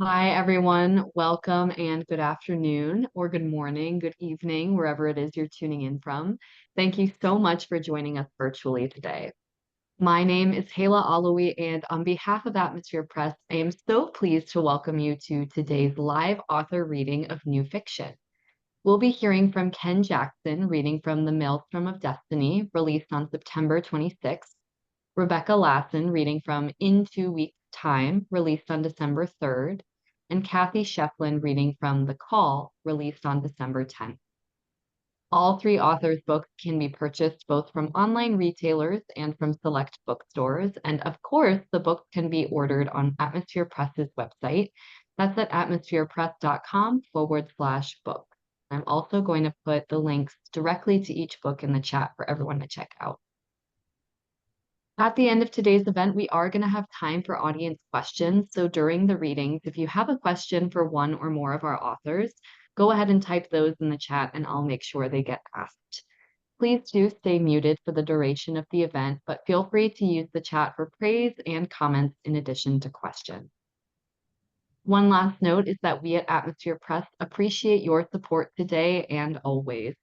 Hi, everyone. Welcome and good afternoon, or good morning, good evening, wherever it is you're tuning in from. Thank you so much for joining us virtually today. My name is Hala Alawi, and on behalf of Atmosphere Press, I am so pleased to welcome you to today's live author reading of new fiction. We'll be hearing from Ken Jackson, reading from The Maelstrom of Destiny, released on September 26th. Rebecka Lassen, reading from In 2 Weeks' Time, released on December 3rd, and Cathy Schieffelin, reading from The Call, released on December 10th. All three authors' books can be purchased both from online retailers and from select bookstores. And of course, the books can be ordered on Atmosphere Press's website. That's at atmospherepress.com/book. I'm also going to put the links directly to each book in the chat for everyone to check out. At the end of today's event, we are going to have time for audience questions. So during the readings, if you have a question for one or more of our authors, go ahead and type those in the chat and I'll make sure they get asked. Please do stay muted for the duration of the event, but feel free to use the chat for praise and comments in addition to questions. One last note is that we at Atmosphere Press appreciate your support today and always.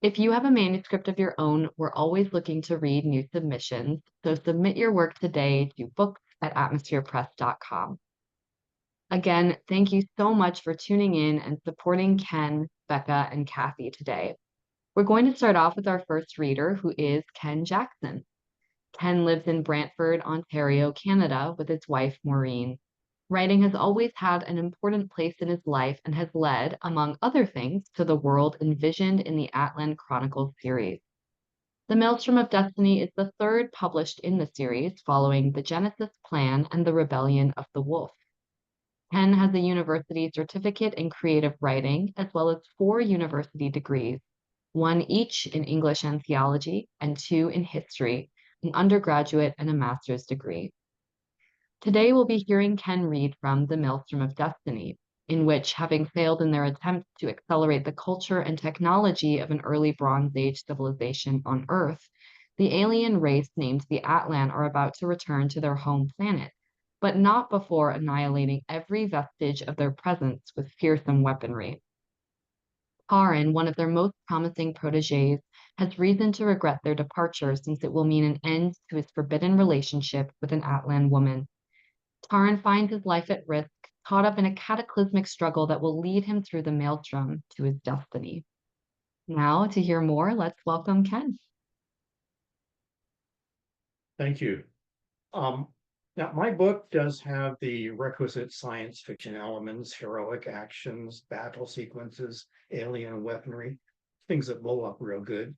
If you have a manuscript of your own, we're always looking to read new submissions, so submit your work today to books@atmospherepress.com. Again, thank you so much for tuning in and supporting Ken, Becca, and Cathy today. We're going to start off with our first reader, who is Ken Jackson. Ken lives in Brantford, Ontario, Canada, with his wife, Maureen. Writing has always had an important place in his life and has led, among other things, to the world envisioned in the Atlan Chronicles series. The Maelstrom of Destiny is the third published in the series, following the Genesis Plan and the Rebellion of the Wolf. Ken has a university certificate in creative writing, as well as 4 university degrees, one each in English and theology, and 2 in history, an undergraduate and a master's degree. Today we'll be hearing Ken read from The Maelstrom of Destiny, in which, having failed in their attempts to accelerate the culture and technology of an early Bronze Age civilization on Earth, the alien race named the Atlan are about to return to their home planet, but not before annihilating every vestige of their presence with fearsome weaponry. Taran, one of their most promising proteges, has reason to regret their departure since it will mean an end to his forbidden relationship with an Atlan woman. Taran finds his life at risk, caught up in a cataclysmic struggle that will lead him through the maelstrom to his destiny. Now, to hear more, let's welcome Ken. Thank you. Now, my book does have the requisite science fiction elements, heroic actions, battle sequences, alien weaponry, things that blow up real good.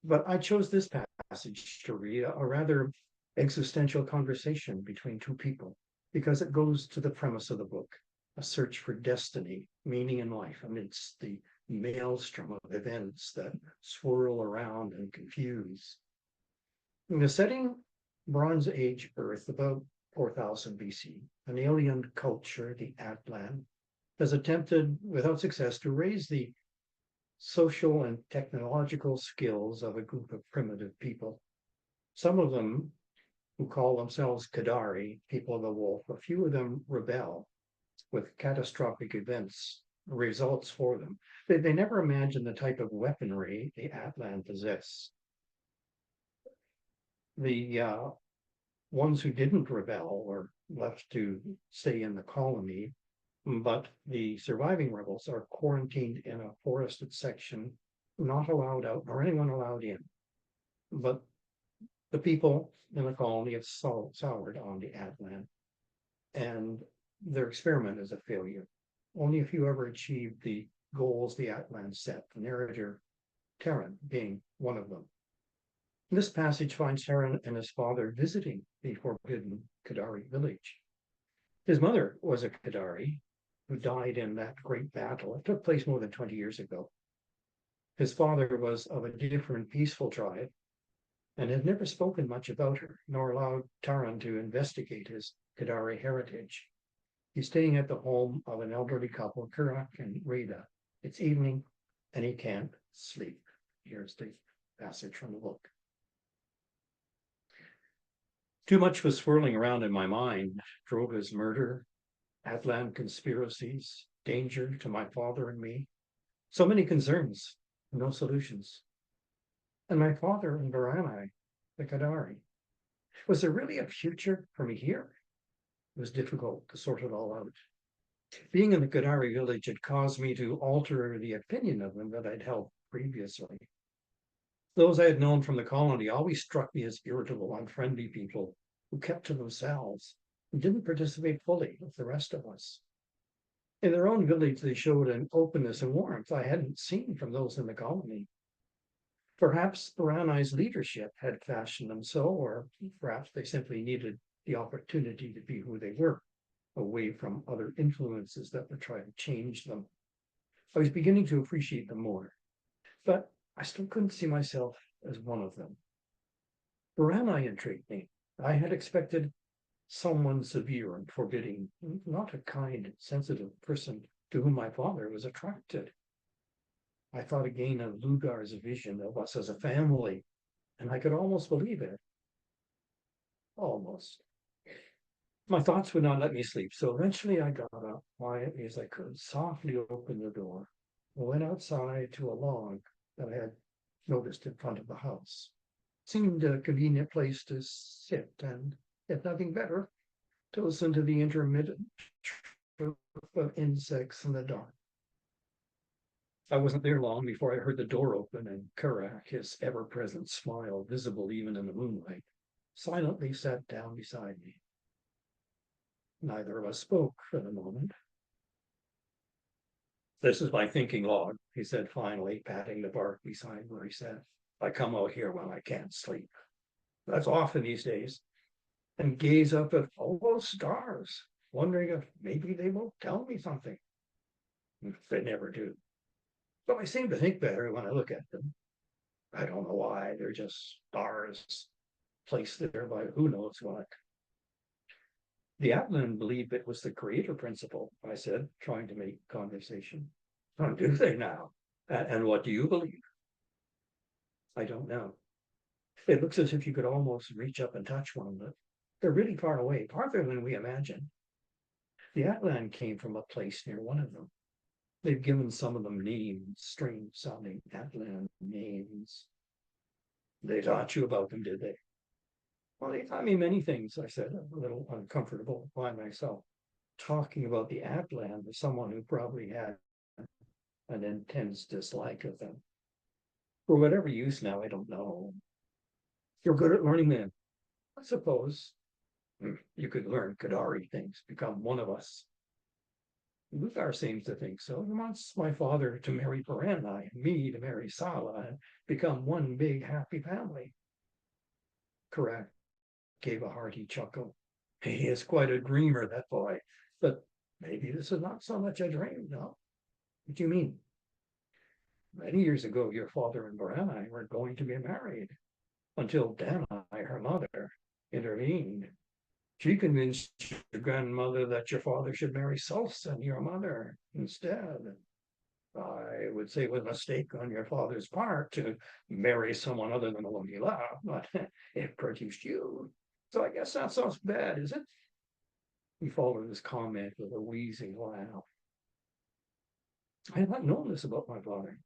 But I chose this passage to read, a rather existential conversation between two people, because it goes to the premise of the book, a search for destiny, meaning in life amidst the maelstrom of events that swirl around and confuse. In the setting, Bronze Age Earth, about 4000 BC, an alien culture, the Atlan, has attempted without success to raise the social and technological skills of a group of primitive people. Some of them, who call themselves Kadari, people of the wolf, a few of them rebel with catastrophic results for them. They never imagined the type of weaponry the Atlan possess. The ones who didn't rebel were left to stay in the colony, but the surviving rebels are quarantined in a forested section, not allowed out, nor anyone allowed in. But the people in the colony have soured on the Atlan, and their experiment is a failure. Only a few ever achieved the goals the Atlan set, the narrator Taran being one of them. This passage finds Taran and his father visiting the forbidden Kadari village. His mother was a Kadari who died in that great battle. It took place more than 20 years ago. His father was of a different peaceful tribe and had never spoken much about her, nor allowed Taran to investigate his Kadari heritage. He's staying at the home of an elderly couple, Kurak and Rita. It's evening and he can't sleep. Here's the passage from the book. Too much was swirling around in my mind. Droga's murder, Atlan conspiracies, danger to my father and me. So many concerns, no solutions. And my father and Baranai, the Kadari. Was there really a future for me here? It was difficult to sort it all out. Being in the Kadari village had caused me to alter the opinion of them that I'd held previously. Those I had known from the colony always struck me as irritable, unfriendly people who kept to themselves and didn't participate fully with the rest of us. In their own village, they showed an openness and warmth I hadn't seen from those in the colony. Perhaps Baranai's leadership had fashioned them so, or perhaps they simply needed the opportunity to be who they were, away from other influences that were trying to change them. I was beginning to appreciate them more, but I still couldn't see myself as one of them. Baranai intrigued me. I had expected someone severe and forbidding, not a kind, sensitive person to whom my father was attracted. I thought again of Lugar's vision of us as a family, and I could almost believe it. Almost. My thoughts would not let me sleep, so eventually I got up quietly as I could, softly opened the door, and went outside to a log that I had noticed in front of the house. Seemed a convenient place to sit and, if nothing better, to listen to the intermittent chirp of insects in the dark. I wasn't there long before I heard the door open and Karak, his ever-present smile visible even in the moonlight, silently sat down beside me. Neither of us spoke for the moment. This is my thinking log, he said finally, patting the bark beside where he sat. I come out here when I can't sleep. That's often these days. And gaze up at all those stars, wondering if maybe they will tell me something. They never do. But I seem to think better when I look at them. I don't know why. They're just stars placed there by who knows what. The Atlan believed it was the creator principle, I said, trying to make conversation. Oh, do they now? And what do you believe? I don't know. It looks as if you could almost reach up and touch one, but they're really far away, farther than we imagine. The Atlan came from a place near one of them. They've given some of them names, strange sounding Atlan names. They taught you about them, did they? Well, they taught me many things, I said, a little uncomfortable by myself, talking about the Atlan to someone who probably had an intense dislike of them. For whatever use now, I don't know. You're good at learning them, I suppose. You could learn Kadari things, become one of us. Luthar seems to think so. He wants my father to marry Baranai and me to marry Sala and become one big happy family. Correct. Gave a hearty chuckle. He is quite a dreamer, that boy. But maybe this is not so much a dream, no? What do you mean? Many years ago, your father and Baranai were going to be married until Danai, her mother, intervened. She convinced your grandmother that your father should marry Sulsan, your mother, instead. I would say it was a mistake on your father's part to marry someone other than the one he loved, but it produced you. So I guess that's not so bad, is it? He followed his comment with a wheezing laugh. I had not known this about my father.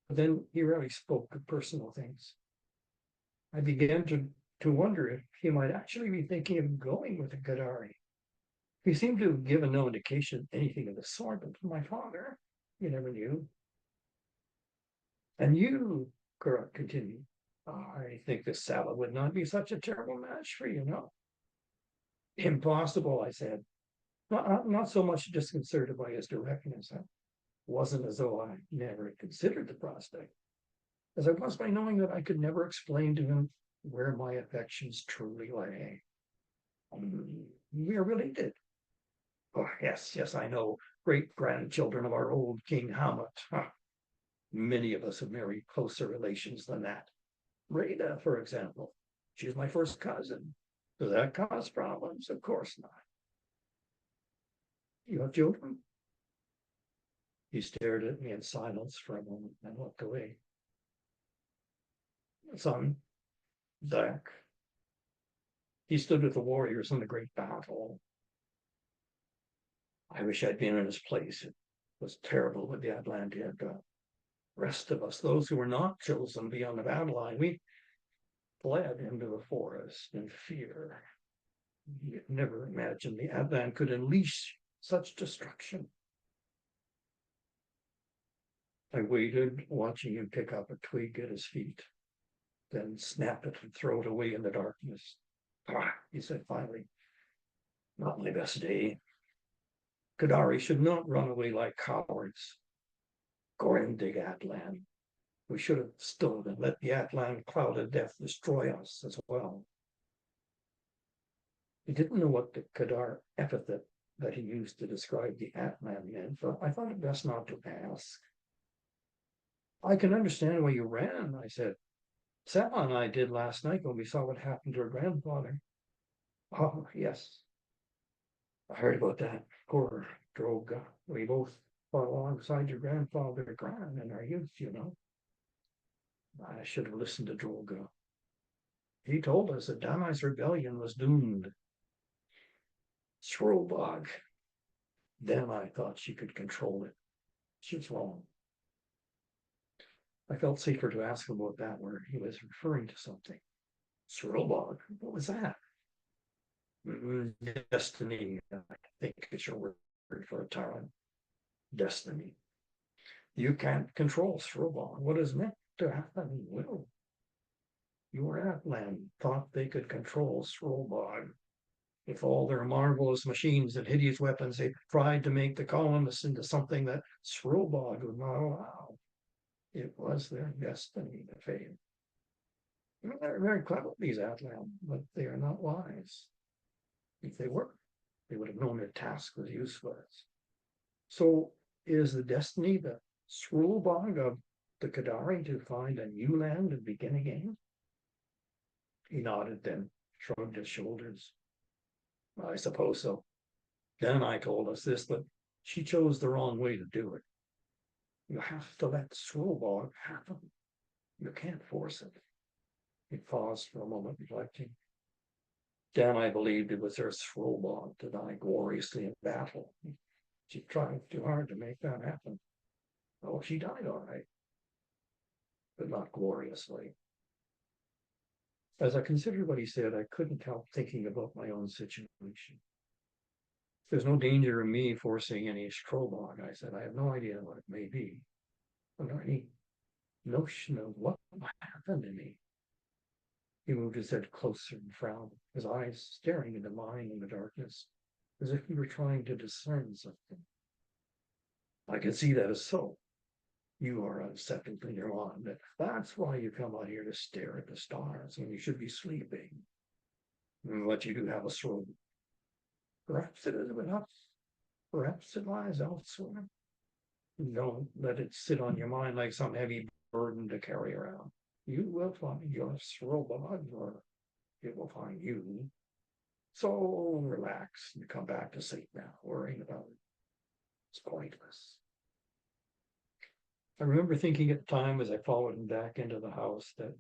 But then he rarely spoke of personal things. I began to wonder if he might actually be thinking of going with the Gadari. He seemed to have given no indication of anything of the sort, but for my father, you never knew. And you, Kurak continued, I think this Sala would not be such a terrible match for you, no? Impossible, I said. Not so much disconcerted by his directness. It wasn't as though I never considered the prospect, as I was by knowing that I could never explain to him where my affections truly lay. We are related. Oh, yes, I know. Great grandchildren of our old King Hamlet. Huh. Many of us have married closer relations than that. Rada, for example. She's my first cousin. Does that cause problems? Of course not. You have children? He stared at me in silence for a moment and looked away. Son, Dak. He stood with the warriors in the great battle. I wish I'd been in his place. It was terrible what the Atlantean had done. Rest of us, those who were not chosen beyond the battle line, we fled into the forest in fear. You never imagined the Atlan could unleash such destruction. I waited, watching him pick up a twig at his feet, then snap it and throw it away in the darkness. Ah, he said finally, not my best day. Kadari should not run away like cowards. Gorendig Atlan. We should have stood and let the Atlan cloud of death destroy us as well. He didn't know what the Kadar epithet that he used to describe the Atlan meant, but I thought it best not to ask. I can understand why you ran, I said. Selma and I did last night when we saw what happened to her grandfather. Oh, yes. I heard about that. Poor Droga. We both fought alongside your grandfather, Gran, in our youth, you know. I should have listened to Droga. He told us that Damai's rebellion was doomed. Shrobog. Then I thought she could control it. She was wrong. I felt safer to ask him about that, where he was referring to something. Shrobog? What was that? Destiny, I think is your word for a tyrant. Destiny. You can't control Shrobog. What is meant to happen will. Your Atlan thought they could control Shrobog. With all their marvelous machines and hideous weapons, they tried to make the colonists into something that Shrobog would not allow. It was their destiny to fail. They're very clever, these Atlan, but they are not wise. If they were, they would have known their task was useless. So is the destiny the Shrobog of the Kadari to find a new land and begin again? He nodded, then shrugged his shoulders. I suppose so. Then I told us this, but she chose the wrong way to do it. You have to let Shrobog happen. You can't force it. He paused for a moment, reflecting. Then I believed it was her Shrobog to die gloriously in battle. She tried too hard to make that happen. Oh, she died all right, but not gloriously. As I considered what he said, I couldn't help thinking about my own situation. There's no danger of me forcing any Shrobog, I said. I have no idea what it may be. Or any notion of what happened to me. He moved his head closer and frowned, his eyes staring into mine in the darkness, as if he were trying to discern something. I can see that is so. You are unsettled in your mind. That's why you come out here to stare at the stars when you should be sleeping. But you do have a soul. Perhaps it is enough. Perhaps it lies elsewhere. Don't let it sit on your mind like some heavy burden to carry around. You will find your Shrobog, or it will find you. So relax and come back to sleep now, worrying about it. It's pointless. I remember thinking at the time as I followed him back into the house that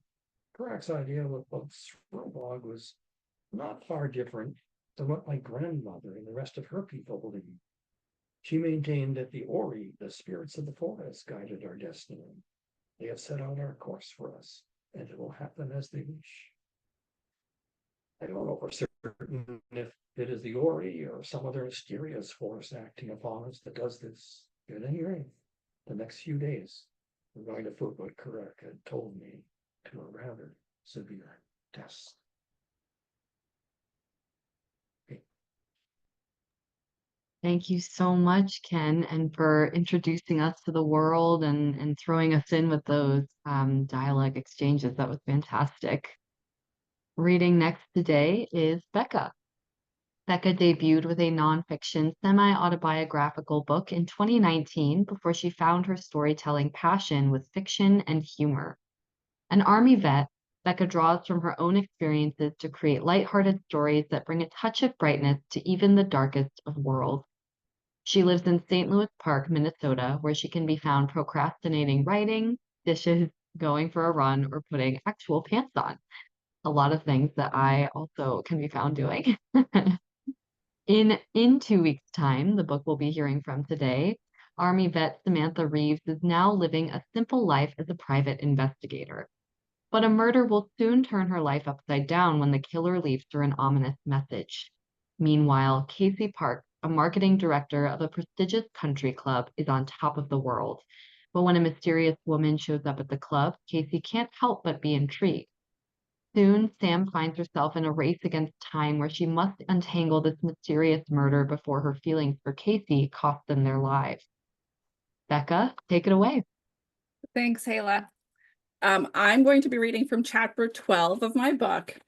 Karak's idea of Shrobog was not far different than what my grandmother and the rest of her people believed. She maintained that the Ori, the spirits of the forest, guided our destiny. They have set out our course for us, and it will happen as they wish. I don't know for certain if it is the Ori or some other mysterious force acting upon us that does this. At any rate, the next few days, we're going to put what Karak had told me to a rather severe test. Thank you so much, Ken, and for introducing us to the world and throwing us in with those dialogue exchanges. That was fantastic. Reading next today is Becca. Becca debuted with a nonfiction, semi-autobiographical book in 2019 before she found her storytelling passion with fiction and humor. An Army vet, Becca draws from her own experiences to create lighthearted stories that bring a touch of brightness to even the darkest of worlds. She lives in St. Louis Park, Minnesota, where she can be found procrastinating writing, dishes, going for a run, or putting actual pants on. A lot of things that I also can be found doing. In 2 weeks' time, the book we'll be hearing from today, Army vet Samantha Reeves is now living a simple life as a private investigator. But a murder will soon turn her life upside down when the killer leaves her an ominous message. Meanwhile, Casey Park, a marketing director of a prestigious country club, is on top of the world. But when a mysterious woman shows up at the club, Casey can't help but be intrigued. Soon, Sam finds herself in a race against time where she must untangle this mysterious murder before her feelings for Casey cost them their lives. Becca, take it away. Thanks, Hayla. I'm going to be reading from chapter 12 of my book.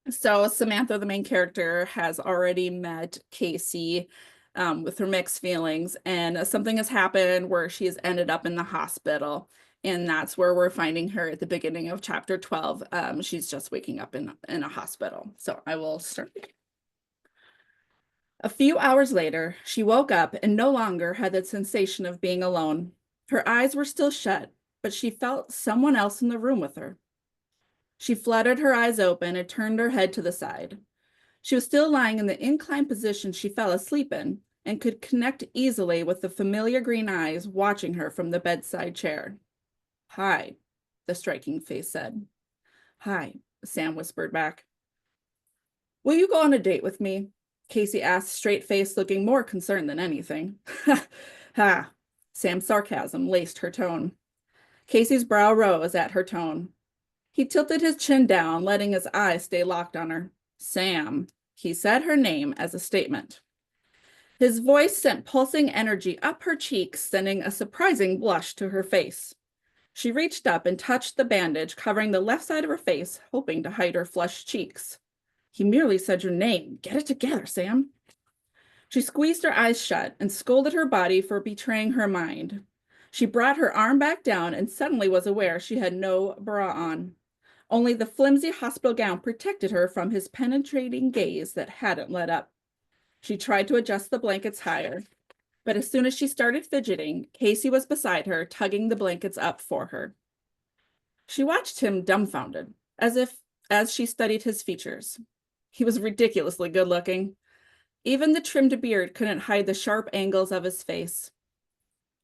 So Samantha, the main character, has already met Casey with her mixed feelings, and something has happened where she has ended up in the hospital. And that's where we're finding her at the beginning of chapter 12. She's just waking up in a hospital. So I will start. A few hours later, she woke up and no longer had the sensation of being alone. Her eyes were still shut, but she felt someone else in the room with her. She fluttered her eyes open and turned her head to the side. She was still lying in the inclined position she fell asleep in and could connect easily with the familiar green eyes watching her from the bedside chair. "Hi," the striking face said. "Hi," Sam whispered back. "Will you go on a date with me?" Casey asked, straight-faced, looking more concerned than anything. Ha! Sam's sarcasm laced her tone. Casey's brow rose at her tone. He tilted his chin down, letting his eyes stay locked on her. "Sam," he said her name as a statement. His voice sent pulsing energy up her cheeks, sending a surprising blush to her face. She reached up and touched the bandage covering the left side of her face, hoping to hide her flushed cheeks. "He merely said your name. Get it together, Sam." She squeezed her eyes shut and scolded her body for betraying her mind. She brought her arm back down and suddenly was aware she had no bra on. Only the flimsy hospital gown protected her from his penetrating gaze that hadn't let up. She tried to adjust the blankets higher, but as soon as she started fidgeting, Casey was beside her, tugging the blankets up for her. She watched him dumbfounded, as she studied his features. He was ridiculously good-looking. Even the trimmed beard couldn't hide the sharp angles of his face.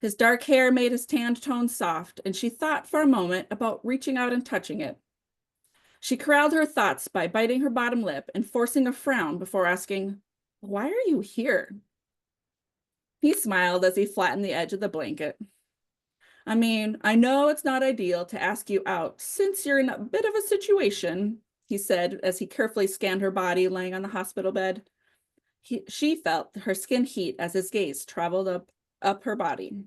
His dark hair made his tanned tone soft, and she thought for a moment about reaching out and touching it. She corralled her thoughts by biting her bottom lip and forcing a frown before asking, "Why are you here?" He smiled as he flattened the edge of the blanket. "I mean, I know it's not ideal to ask you out since you're in a bit of a situation," he said as he carefully scanned her body laying on the hospital bed. She felt her skin heat as his gaze traveled up her body.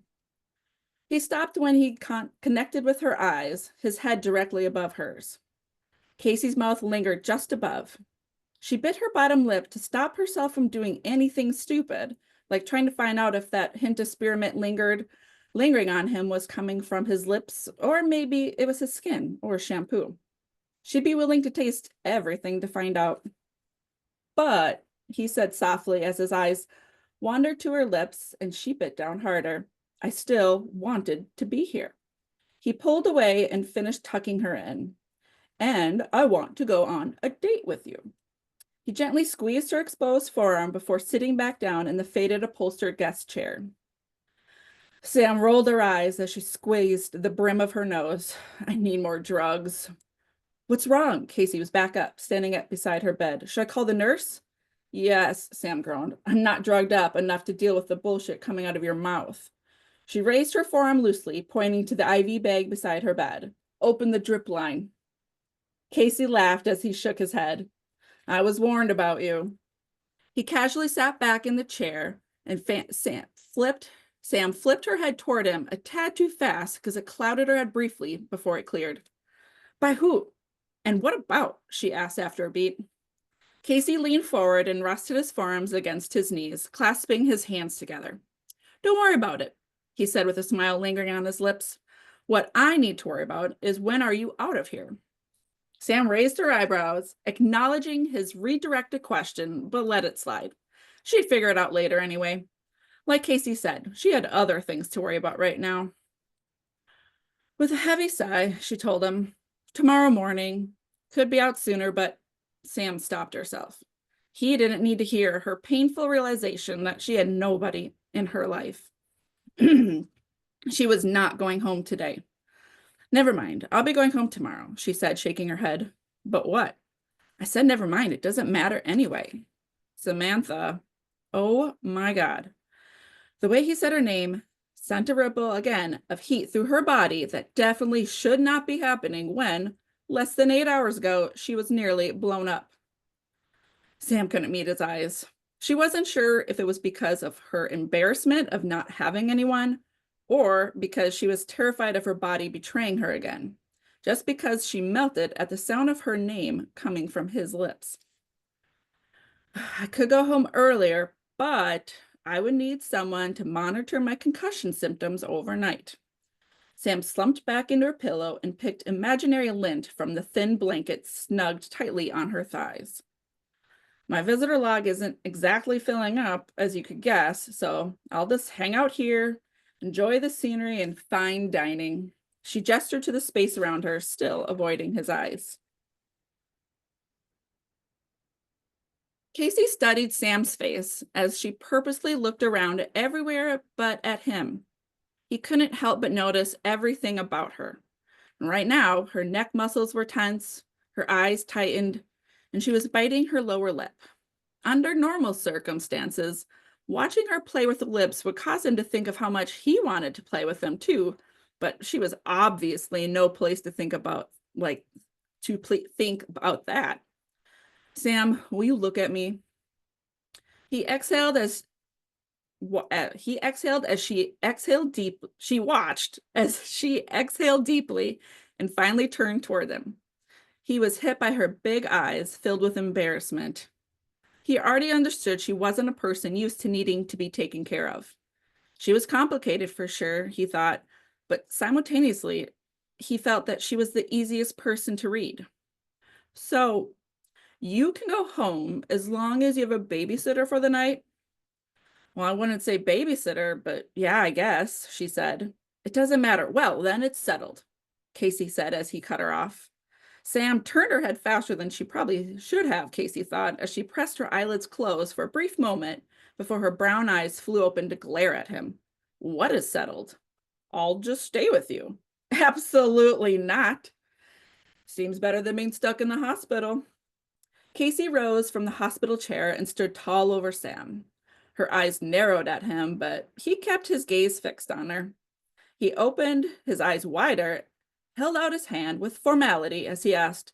He stopped when he connected with her eyes, his head directly above hers. Casey's mouth lingered just above. She bit her bottom lip to stop herself from doing anything stupid, like trying to find out if that hint of spearmint lingering on him was coming from his lips, or maybe it was his skin or shampoo. She'd be willing to taste everything to find out. "But," he said softly as his eyes wandered to her lips and she bit down harder, "I still wanted to be here." He pulled away and finished tucking her in. "And I want to go on a date with you." He gently squeezed her exposed forearm before sitting back down in the faded upholstered guest chair. Sam rolled her eyes as she squeezed the brim of her nose. "I need more drugs." "What's wrong?" Casey was back up, standing up beside her bed. "Should I call the nurse?" "Yes," Sam groaned. "I'm not drugged up enough to deal with the bullshit coming out of your mouth." She raised her forearm loosely, pointing to the IV bag beside her bed. "Open the drip line." Casey laughed as he shook his head. "I was warned about you." He casually sat back in the chair, and Sam flipped her head toward him a tad too fast because it clouded her head briefly before it cleared. "By who? And what about?" she asked after a beat. Casey leaned forward and rested his forearms against his knees, clasping his hands together. "Don't worry about it," he said with a smile lingering on his lips. "What I need to worry about is when are you out of here?" Sam raised her eyebrows, acknowledging his redirected question, but let it slide. She'd figure it out later anyway. Like Casey said, she had other things to worry about right now. With a heavy sigh, she told him, "Tomorrow morning. Could be out sooner, but..." Sam stopped herself. He didn't need to hear her painful realization that she had nobody in her life. She was not going home today. Never mind, I'll be going home tomorrow, she said, shaking her head. But what? I said, never mind, it doesn't matter anyway. Samantha. Oh my God. The way he said her name sent a ripple again of heat through her body that definitely should not be happening when, less than 8 hours ago, she was nearly blown up. Sam couldn't meet his eyes. She wasn't sure if it was because of her embarrassment of not having anyone or because she was terrified of her body betraying her again, just because she melted at the sound of her name coming from his lips. I could go home earlier, but I would need someone to monitor my concussion symptoms overnight. Sam slumped back into her pillow and picked imaginary lint from the thin blanket snugged tightly on her thighs. My visitor log isn't exactly filling up, as you could guess, so I'll just hang out here, enjoy the scenery and fine dining. She gestured to the space around her, still avoiding his eyes. Casey studied Sam's face as she purposely looked around everywhere but at him. He couldn't help but notice everything about her. And right now, her neck muscles were tense, her eyes tightened, and she was biting her lower lip. Under normal circumstances, watching her play with the lips would cause him to think of how much he wanted to play with them too, but she was obviously in no place to think about, think about that. Sam, will you look at me? He exhaled as she exhaled deep. She watched as she exhaled deeply and finally turned toward them. He was hit by her big eyes filled with embarrassment. He already understood she wasn't a person used to needing to be taken care of. She was complicated for sure, he thought, but simultaneously, he felt that she was the easiest person to read. So, you can go home as long as you have a babysitter for the night? Well, I wouldn't say babysitter, but yeah, I guess, she said. It doesn't matter. Well, then it's settled, Casey said as he cut her off. Sam turned her head faster than she probably should have, Casey thought, as she pressed her eyelids closed for a brief moment before her brown eyes flew open to glare at him. What is settled? I'll just stay with you. Absolutely not. Seems better than being stuck in the hospital. Casey rose from the hospital chair and stood tall over Sam. Her eyes narrowed at him, but he kept his gaze fixed on her. He opened his eyes wider, held out his hand with formality as he asked,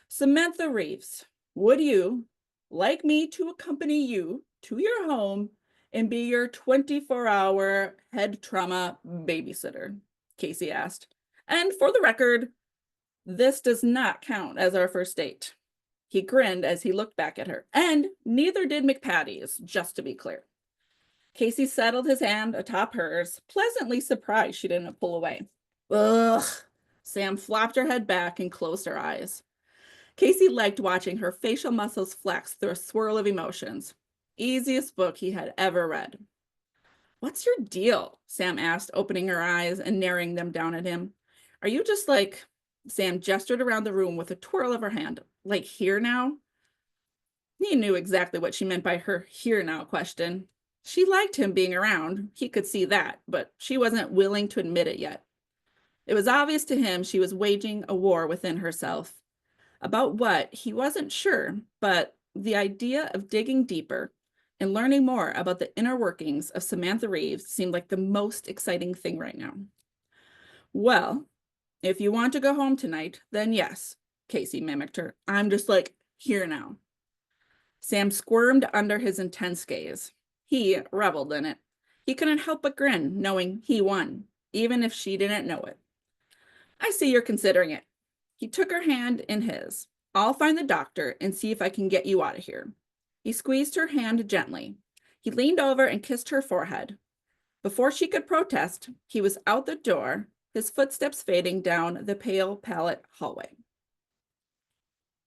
Samantha Reeves, would you like me to accompany you to your home and be your 24-hour head trauma babysitter? Casey asked. And for the record, this does not count as our first date. He grinned as he looked back at her, and neither did McPatty's, just to be clear. Casey settled his hand atop hers, pleasantly surprised she didn't pull away. Ugh. Sam flopped her head back and closed her eyes. Casey liked watching her facial muscles flex through a swirl of emotions. Easiest book he had ever read. What's your deal? Sam asked, opening her eyes and narrowing them down at him. Are you just like... Sam gestured around the room with a twirl of her hand. Like here now? He knew exactly what she meant by her here now question. She liked him being around, he could see that, but she wasn't willing to admit it yet. It was obvious to him she was waging a war within herself. About what, he wasn't sure, but the idea of digging deeper and learning more about the inner workings of Samantha Reeves seemed like the most exciting thing right now. Well, if you want to go home tonight, then yes, Casey mimicked her. I'm just like, here now. Sam squirmed under his intense gaze. He reveled in it. He couldn't help but grin, knowing he won, even if she didn't know it. I see you're considering it. He took her hand in his. I'll find the doctor and see if I can get you out of here. He squeezed her hand gently. He leaned over and kissed her forehead. Before she could protest, he was out the door, his footsteps fading down the pale palette hallway.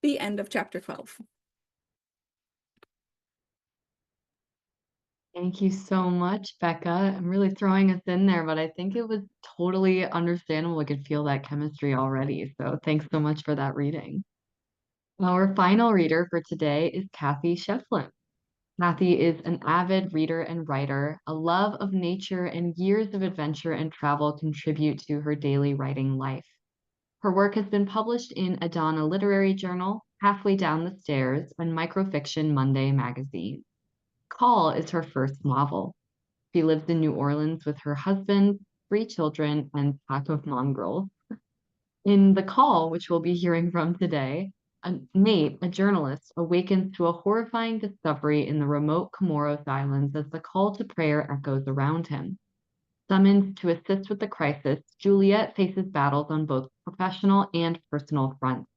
The end of chapter 12. Thank you so much, Becca. I'm really throwing us in there, but I think it was totally understandable. I could feel that chemistry already. So thanks so much for that reading. Our final reader for today is Cathy Schieffelin. Cathy is an avid reader and writer. A love of nature and years of adventure and travel contribute to her daily writing life. Her work has been published in Adana Literary Journal, Halfway Down the Stairs, and Microfiction Monday magazine. Call is her first novel. She lives in New Orleans with her husband, 3 children, and pack of mongrels. In The Call, which we'll be hearing from today, Nate, a journalist, awakens to a horrifying discovery in the remote Comoros Islands as the call to prayer echoes around him. Summoned to assist with the crisis, Juliet faces battles on both professional and personal fronts.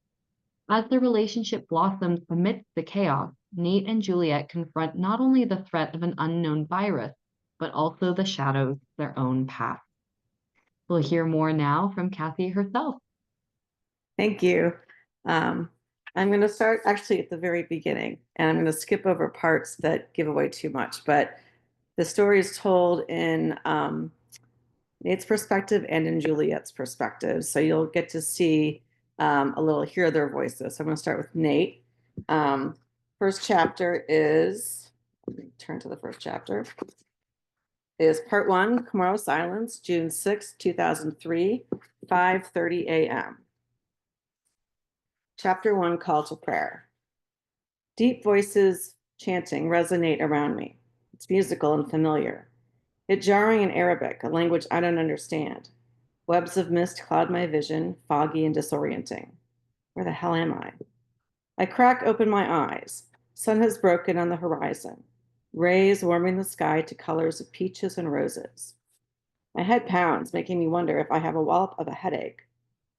As their relationship blossoms amidst the chaos, Nate and Juliet confront not only the threat of an unknown virus, but also the shadows of their own past. We'll hear more now from Cathy herself. Thank you. I'm going to start actually at the very beginning, and I'm going to skip over parts that give away too much. But the story is told in Nate's perspective and in Juliet's perspective. So you'll get to see hear their voices. So I'm going to start with Nate. First chapter is, let me turn to the first chapter, is part 1, Comoros Islands, June 6, 2003, 5:30 a.m. Chapter 1, Call to Prayer. Deep voices chanting resonate around me. It's musical and familiar. Yet jarring in Arabic, a language I don't understand. Webs of mist cloud my vision, foggy and disorienting. Where the hell am I? I crack open my eyes. Sun has broken on the horizon. Rays warming the sky to colors of peaches and roses. My head pounds, making me wonder if I have a wallop of a headache,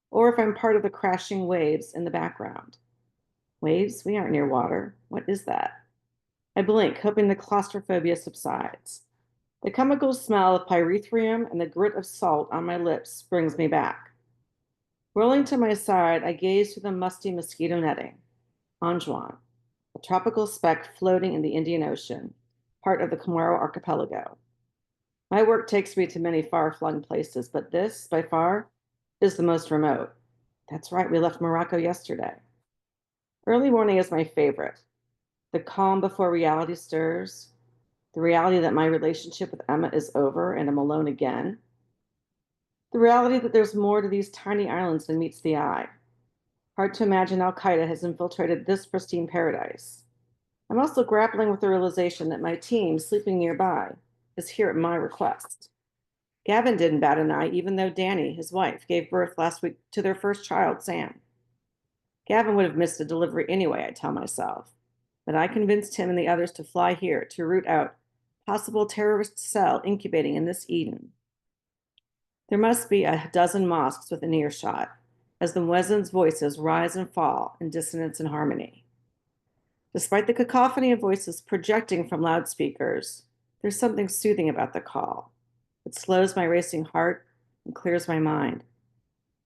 or if I'm part of the crashing waves in the background. Waves? We aren't near water. What is that? I blink, hoping the claustrophobia subsides. The chemical smell of pyrethrum and the grit of salt on my lips brings me back. Rolling to my side, I gaze through the musty mosquito netting. Anjouan, a tropical speck floating in the Indian Ocean, part of the Comoro archipelago. My work takes me to many far-flung places, but this, by far, is the most remote. That's right, we left Morocco yesterday. Early morning is my favorite. The calm before reality stirs, the reality that my relationship with Emma is over and I'm alone again, the reality that there's more to these tiny islands than meets the eye. Hard to imagine Al-Qaeda has infiltrated this pristine paradise. I'm also grappling with the realization that my team, sleeping nearby, is here at my request. Gavin didn't bat an eye, even though Danny, his wife, gave birth last week to their first child, Sam. Gavin would have missed the delivery anyway, I tell myself. But I convinced him and the others to fly here to root out possible terrorist cell incubating in this Eden. There must be a dozen mosques within earshot, as the muezzin's voices rise and fall in dissonance and harmony. Despite the cacophony of voices projecting from loudspeakers, there's something soothing about the call. It slows my racing heart and clears my mind.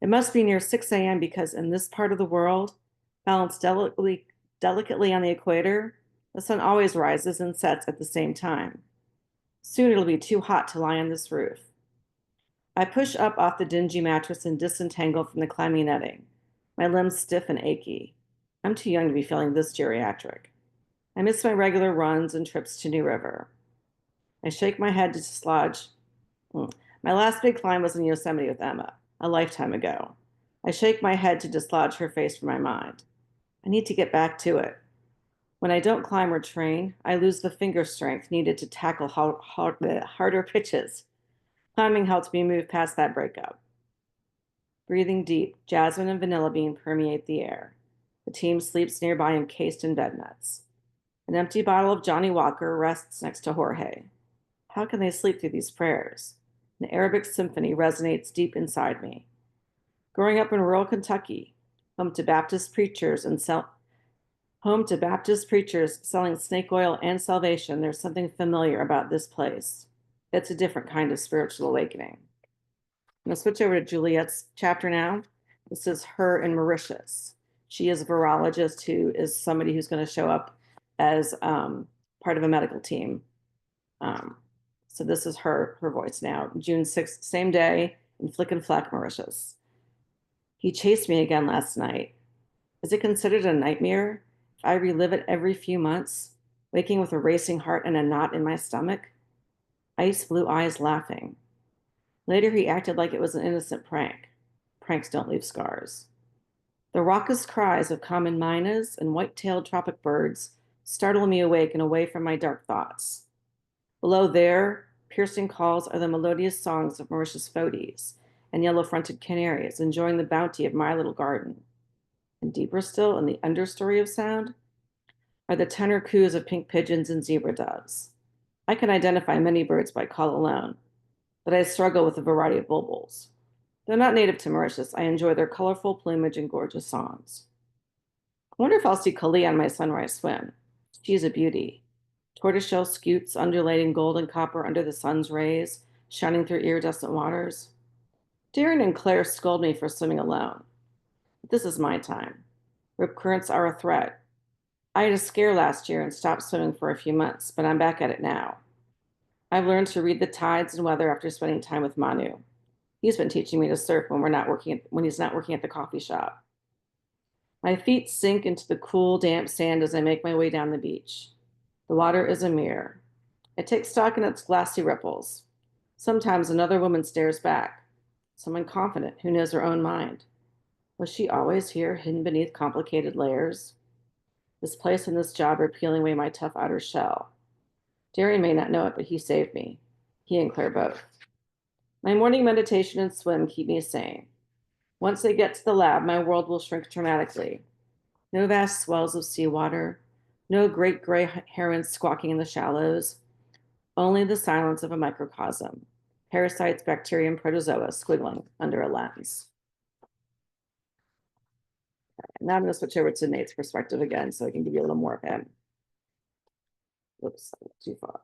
It must be near 6 a.m. because in this part of the world, balanced delicately on the equator, the sun always rises and sets at the same time. Soon it'll be too hot to lie on this roof. I push up off the dingy mattress and disentangle from the clammy netting, my limbs stiff and achy. I'm too young to be feeling this geriatric. I miss my regular runs and trips to New River. I shake my head to dislodge. My last big climb was in Yosemite with Emma, a lifetime ago. I shake my head to dislodge her face from my mind. I need to get back to it. When I don't climb or train, I lose the finger strength needed to tackle harder pitches. Climbing helps me move past that breakup. Breathing deep, jasmine and vanilla bean permeate the air. The team sleeps nearby encased in bed nets. An empty bottle of Johnny Walker rests next to Jorge. How can they sleep through these prayers? An Arabic symphony resonates deep inside me. Growing up in rural Kentucky, home to Baptist preachers selling snake oil and salvation, there's something familiar about this place. It's a different kind of spiritual awakening. I'm going to switch over to Juliet's chapter now. This is her in Mauritius. She is a virologist who is somebody who's going to show up as part of a medical team. So this is her voice now. June 6th, same day in Flick and Flack, Mauritius. He chased me again last night. Is it considered a nightmare if I relive it every few months, waking with a racing heart and a knot in my stomach? Ice blue eyes laughing. Later, he acted like it was an innocent prank. Pranks don't leave scars. The raucous cries of common mynas and white-tailed tropic birds startle me awake and away from my dark thoughts. Below their piercing calls are the melodious songs of Mauritius photes and yellow-fronted canaries enjoying the bounty of my little garden. And deeper still, in the understory of sound, are the tenor coos of pink pigeons and zebra doves. I can identify many birds by call alone, but I struggle with a variety of bulbuls. Though not native to Mauritius, I enjoy their colorful plumage and gorgeous songs. I wonder if I'll see Kali on my sunrise swim. She's a beauty. Tortoiseshell scutes undulating gold and copper under the sun's rays, shining through iridescent waters. Darren and Claire scold me for swimming alone. But this is my time. Rip currents are a threat. I had a scare last year and stopped swimming for a few months, but I'm back at it now. I've learned to read the tides and weather after spending time with Manu. He's been teaching me to surf when he's not working at the coffee shop. My feet sink into the cool, damp sand as I make my way down the beach. The water is a mirror. I take stock in its glassy ripples. Sometimes another woman stares back, someone confident who knows her own mind. Was she always here, hidden beneath complicated layers? This place and this job are peeling away my tough outer shell. Darian may not know it, but he saved me. He and Claire both. My morning meditation and swim keep me sane. Once I get to the lab, my world will shrink dramatically. No vast swells of seawater, no great gray herons squawking in the shallows, only the silence of a microcosm, parasites, bacteria, and protozoa squiggling under a lens. Now I'm going to switch over to Nate's perspective again so I can give you a little more of him. Whoops, I went too far.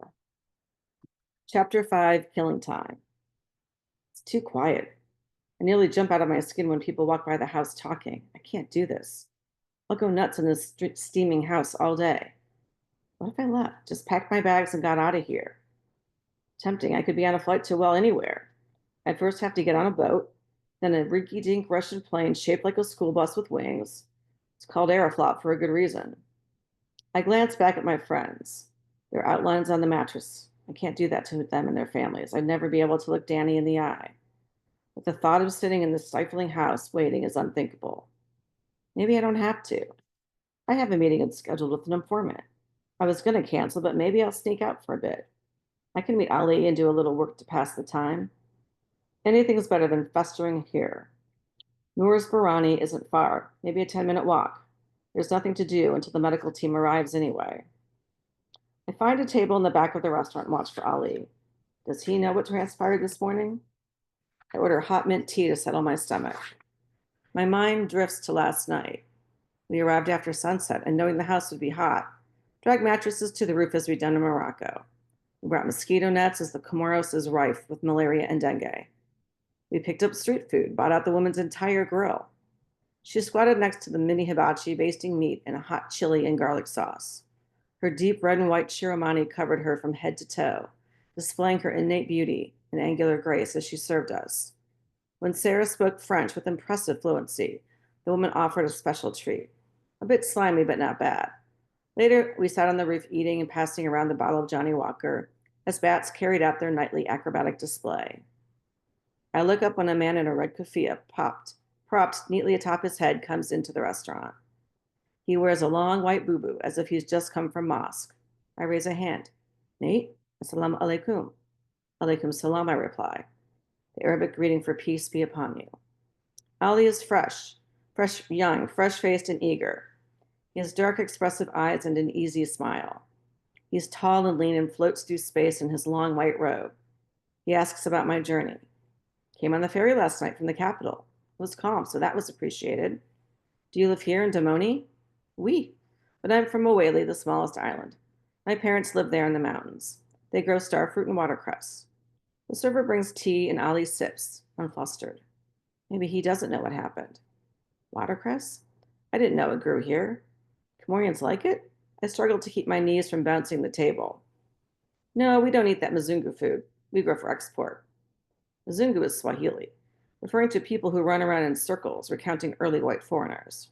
Chapter 5, Killing Time. It's too quiet. I nearly jump out of my skin when people walk by the house talking. I can't do this. I'll go nuts in this steaming house all day. What if I left? Just packed my bags and got out of here. Tempting. I could be on a flight to, well, anywhere. I'd first have to get on a boat, then a rinky-dink Russian plane shaped like a school bus with wings. It's called Aeroflot for a good reason. I glance back at my friends. Their outlines on the mattress. I can't do that to them and their families. I'd never be able to look Danny in the eye. But the thought of sitting in this stifling house waiting is unthinkable. Maybe I don't have to. I have a meeting scheduled with an informant. I was going to cancel, but maybe I'll sneak out for a bit. I can meet Ali and do a little work to pass the time. Anything's better than festering here. Noor's Barani isn't far, maybe a 10-minute walk. There's nothing to do until the medical team arrives anyway. I find a table in the back of the restaurant and watch for Ali. Does he know what transpired this morning? I order hot mint tea to settle my stomach. My mind drifts to last night. We arrived after sunset, and knowing the house would be hot, dragged mattresses to the roof as we'd done in Morocco. We brought mosquito nets as the Comoros is rife with malaria and dengue. We picked up street food, bought out the woman's entire grill. She squatted next to the mini hibachi, basting meat in a hot chili and garlic sauce. Her deep red and white shiromani covered her from head to toe, displaying her innate beauty and angular grace as she served us. When Sarah spoke French with impressive fluency, the woman offered a special treat. A bit slimy, but not bad. Later, we sat on the roof eating and passing around the bottle of Johnny Walker as bats carried out their nightly acrobatic display. I look up when a man in a red kufiya, propped neatly atop his head, comes into the restaurant. He wears a long white bubu as if he's just come from mosque. I raise a hand. Nate, assalamu alaikum. Alaikum salam, I reply. The Arabic greeting for peace be upon you. Ali is young, fresh-faced and eager. He has dark, expressive eyes and an easy smile. He's tall and lean and floats through space in his long white robe. He asks about my journey. Came on the ferry last night from the capital. It was calm, so that was appreciated. Do you live here in Damoni? Oui, but I'm from Mawali, the smallest island. My parents live there in the mountains. They grow starfruit and watercress. The server brings tea and Ali sips, unflustered. Maybe he doesn't know what happened. Watercress? I didn't know it grew here. Comorians like it? I struggled to keep my knees from bouncing the table. No, we don't eat that Mzungu food. We grow for export. Mzungu is Swahili, referring to people who run around in circles recounting early white foreigners.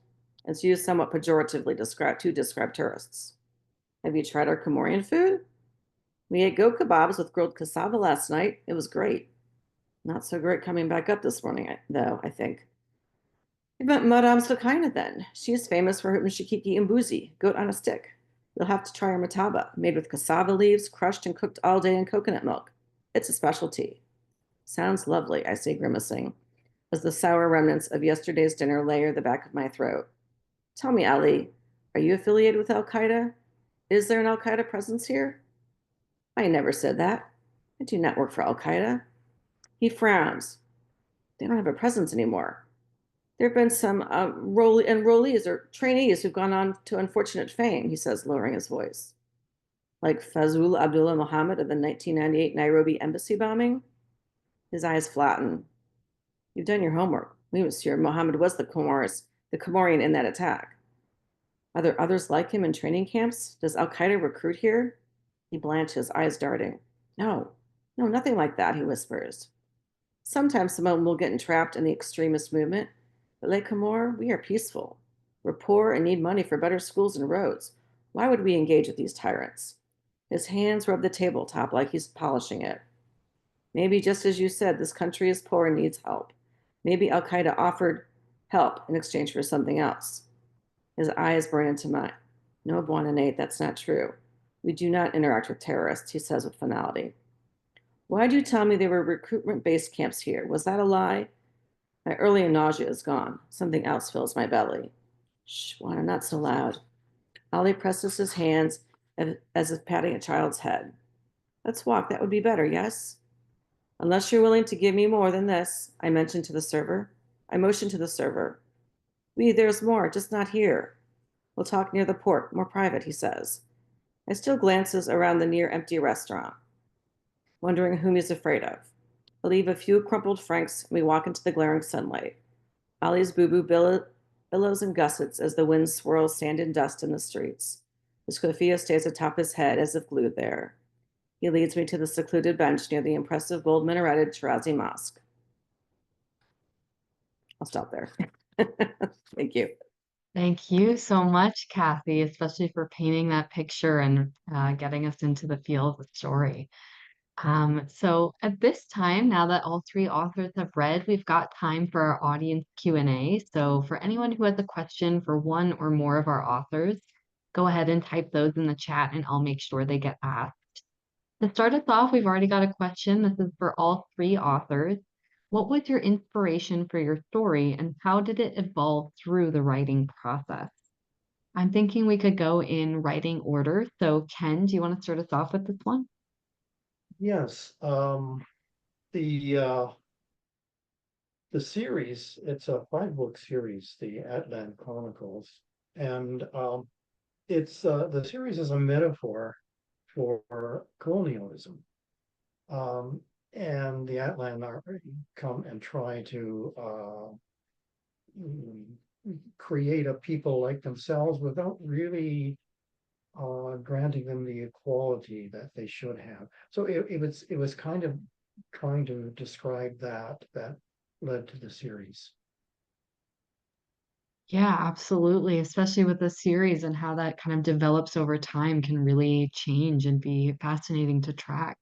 It's used somewhat pejoratively to describe tourists. Have you tried our Comorian food? We ate goat kebabs with grilled cassava last night. It was great. Not so great coming back up this morning, though, I think. We met Madame Sokaina then. She is famous for her mshikiki and boozy, goat on a stick. You'll have to try her mataba, made with cassava leaves, crushed and cooked all day in coconut milk. It's a specialty. Sounds lovely, I say, grimacing, as the sour remnants of yesterday's dinner layer the back of my throat. Tell me, Ali, are you affiliated with Al Qaeda? Is there an Al Qaeda presence here? I never said that. I do not work for Al Qaeda. He frowns. They don't have a presence anymore. There have been some enrollees or trainees who've gone on to unfortunate fame, he says, lowering his voice. Like Fazul Abdullah Mohammed of the 1998 Nairobi embassy bombing? His eyes flatten. You've done your homework. Oui, monsieur. Mohammed was the Comorian in that attack. Are there others like him in training camps? Does Al Qaeda recruit here? He blanches, eyes darting. No, nothing like that, he whispers. Sometimes someone will get entrapped in the extremist movement, but like Comor, we are peaceful. We're poor and need money for better schools and roads. Why would we engage with these tyrants? His hands rub the tabletop like he's polishing it. Maybe just as you said, this country is poor and needs help. Maybe Al Qaeda offered help in exchange for something else. His eyes burn into mine. No, Nate, that's not true. We do not interact with terrorists, he says with finality. Why do you tell me there were recruitment base camps here? Was that a lie? My earlier nausea is gone. Something else fills my belly. Shh, Juana, not so loud. Ali presses his hands as if patting a child's head. Let's walk. That would be better, yes? Unless you're willing to give me more than this, I motioned to the server. There's more, just not here. We'll talk near the port, more private, he says. I still glances around the near empty restaurant, wondering whom he's afraid of. I leave a few crumpled francs and we walk into the glaring sunlight. Ali's boo-boo billows and gussets as the wind swirls sand and dust in the streets. His kufiyah stays atop his head as if glued there. He leads me to the secluded bench near the impressive gold minareted Shirazi Mosque. I'll stop there. Thank you. Thank you so much, Cathy, especially for painting that picture and getting us into the feel of the story. So at this time, now that all three authors have read, we've got time for our audience Q&A. So for anyone who has a question for one or more of our authors, go ahead and type those in the chat and I'll make sure they get asked. To start us off, we've already got a question. This is for all three authors. What was your inspiration for your story and how did it evolve through the writing process? I'm thinking we could go in writing order. So Ken, do you want to start us off with this one? Yes, the series, it's a 5-book series, the Atlan Chronicles, and it's the series is a metaphor for colonialism. And the Atlan are come and try to create a people like themselves without really granting them the equality that they should have. So it was kind of trying to describe that led to the series. Yeah, absolutely. Especially with the series and how that kind of develops over time can really change and be fascinating to track.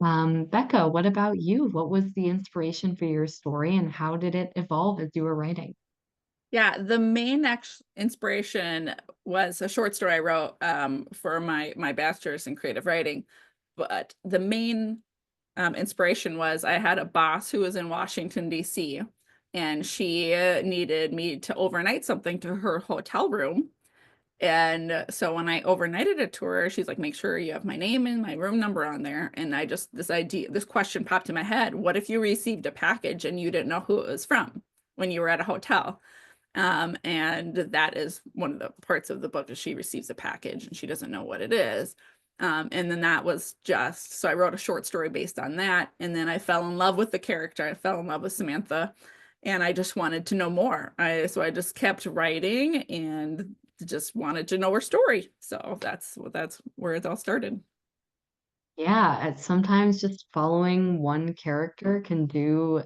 Becca, what about you? What was the inspiration for your story and how did it evolve as you were writing? Yeah, the main inspiration was a short story I wrote for my bachelor's in creative writing. But the main inspiration was I had a boss who was in Washington, D.C., and she needed me to overnight something to her hotel room. And so when I overnighted it to her, she's like, make sure you have my name and my room number on there. And this question popped in my head. What if you received a package and you didn't know who it was from when you were at a hotel? And that is one of the parts of the book is she receives a package and she doesn't know what it is. And then that was so I wrote a short story based on that. And then I fell in love with the character. I fell in love with Samantha and I just wanted to know more. So I just kept writing and just wanted to know her story. So that's where it all started. Yeah, sometimes just following one character can do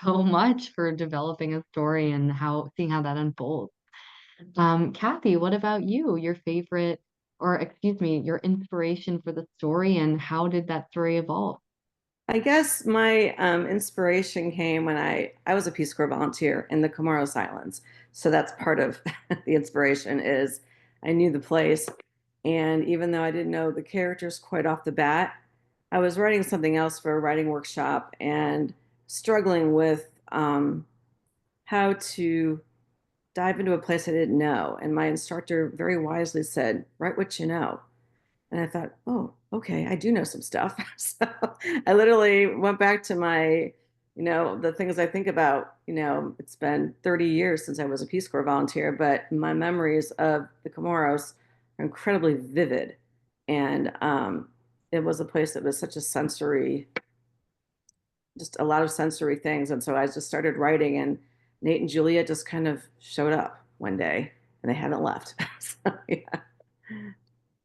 so much for developing a story and seeing how that unfolds. Cathy, what about you? Your favorite, or excuse me, your inspiration for the story, and how did that story evolve? I guess my inspiration came when I was a Peace Corps volunteer in the Comoros Islands. So that's part of the inspiration is I knew the place. And even though I didn't know the characters quite off the bat, I was writing something else for a writing workshop and struggling with how to dive into a place I didn't know. And my instructor very wisely said, write what you know. And I thought, oh, okay, I do know some stuff. So I literally went back to my, the things I think about. It's been 30 years since I was a Peace Corps volunteer, but my memories of the Comoros are incredibly vivid. And it was a place that was such a sensory, just a lot of sensory things. And so I just started writing, and Nate and Julia just kind of showed up one day and they haven't left. So, yeah.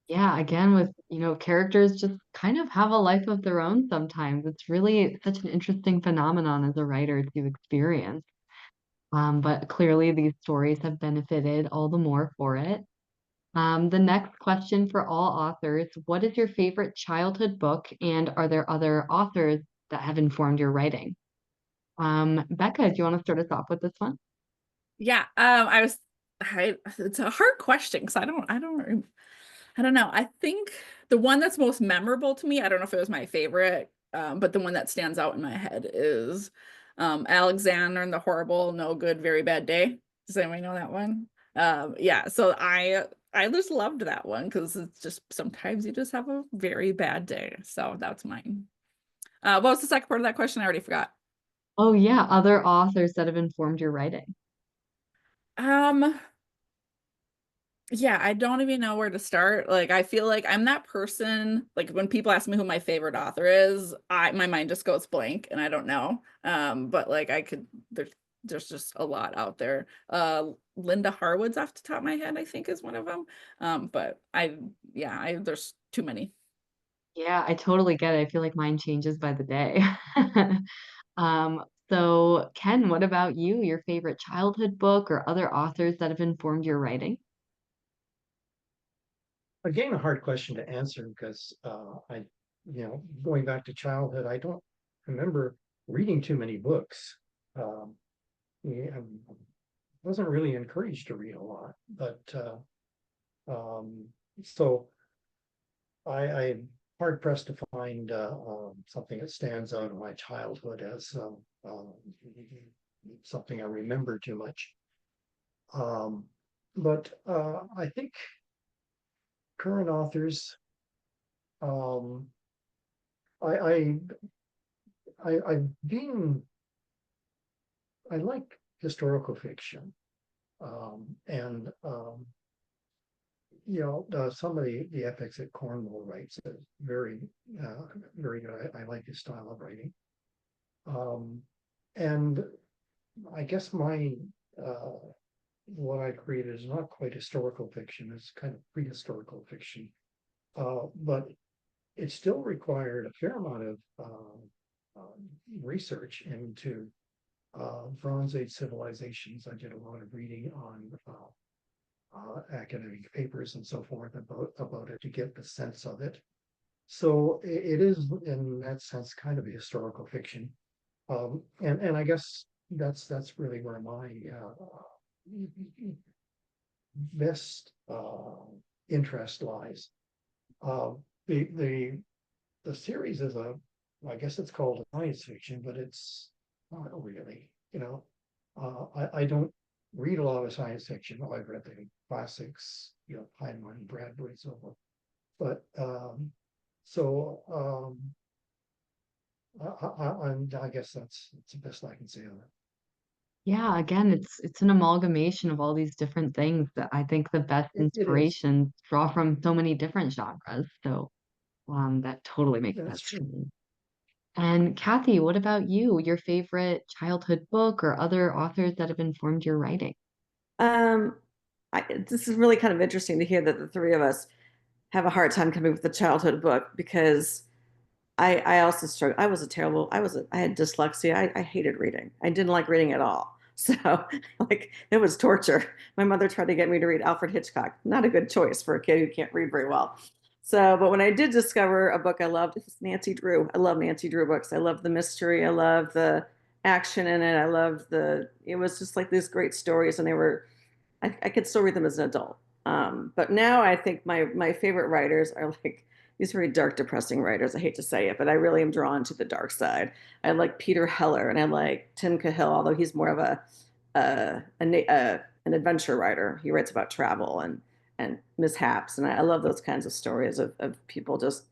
Yeah, again, with, characters just kind of have a life of their own sometimes. It's really such an interesting phenomenon as a writer to experience. But clearly these stories have benefited all the more for it. The next question for all authors, what is your favorite childhood book, and are there other authors that have informed your writing? Becca, do you want to start us off with this one? Yeah, it's a hard question because I don't know. I think the one that's most memorable to me, I don't know if it was my favorite, but the one that stands out in my head is Alexander and the Horrible, No Good, Very Bad Day. Does anybody know that one? Yeah, so I just loved that one because it's just sometimes you just have a very bad day. So that's mine. What was the second part of that question? I already forgot. Oh yeah, other authors that have informed your writing. Um, Yeah, I don't even know where to start. Like, I feel like I'm that person, like when people ask me who my favorite author is, my mind just goes blank and I don't know. But like there's just a lot out there. Linda Harwood's off the top of my head, I think is one of them. But there's too many. Yeah, I totally get it. I feel like mine changes by the day. Um, so Ken, what about you? Your favorite childhood book or other authors that have informed your writing? Again, a hard question to answer because going back to childhood, I don't remember reading too many books. Um, I wasn't really encouraged to read a lot, but um, so I'm hard pressed to find something that stands out of my childhood as something I remember too much. Um, but I think current authors, um, I, I, I've been, I like historical fiction, and some of the epics that Cornwall writes is very, very good. I like his style of writing. And I guess uh, what I created is not quite historical fiction. It's kind of prehistorical fiction, but it still required a fair amount of research into Bronze Age civilizations. I did a lot of reading on academic papers and so forth about it to get the sense of it. So it is, in that sense, kind of a historical fiction. And I guess that's really where my best interest lies. Uh, the the the series is I guess it's called science fiction, but it's not really. I don't read a lot of science fiction. I've read the classics, Heinemann, Bradbury, so forth. But so I guess that's the best I can say on it. Yeah, again, it's an amalgamation of all these different things that I think the best It is. inspirations draw from so many different genres. So that totally makes That's sense true. to me. And Kathy, what about you? Your favorite childhood book or other authors that have informed your writing? Um, this is really kind of interesting to hear that the three of us have a hard time coming with a childhood book because I also struggle. I had dyslexia. I hated reading. I didn't like reading at all. So like it was torture. My mother tried to get me to read Alfred Hitchcock. Not a good choice for a kid who can't read very well. So, but when I did discover a book I loved, it was Nancy Drew. I love Nancy Drew books. I love the mystery. I love the action in it. I loved it was just like these great stories, and I could still read them as an adult. But now I think my favorite writers are like these very dark, depressing writers. I hate to say it, but I really am drawn to the dark side. I like Peter Heller and I like Tim Cahill, although he's more of an adventure writer. He writes about travel and mishaps, and I love those kinds of stories of people just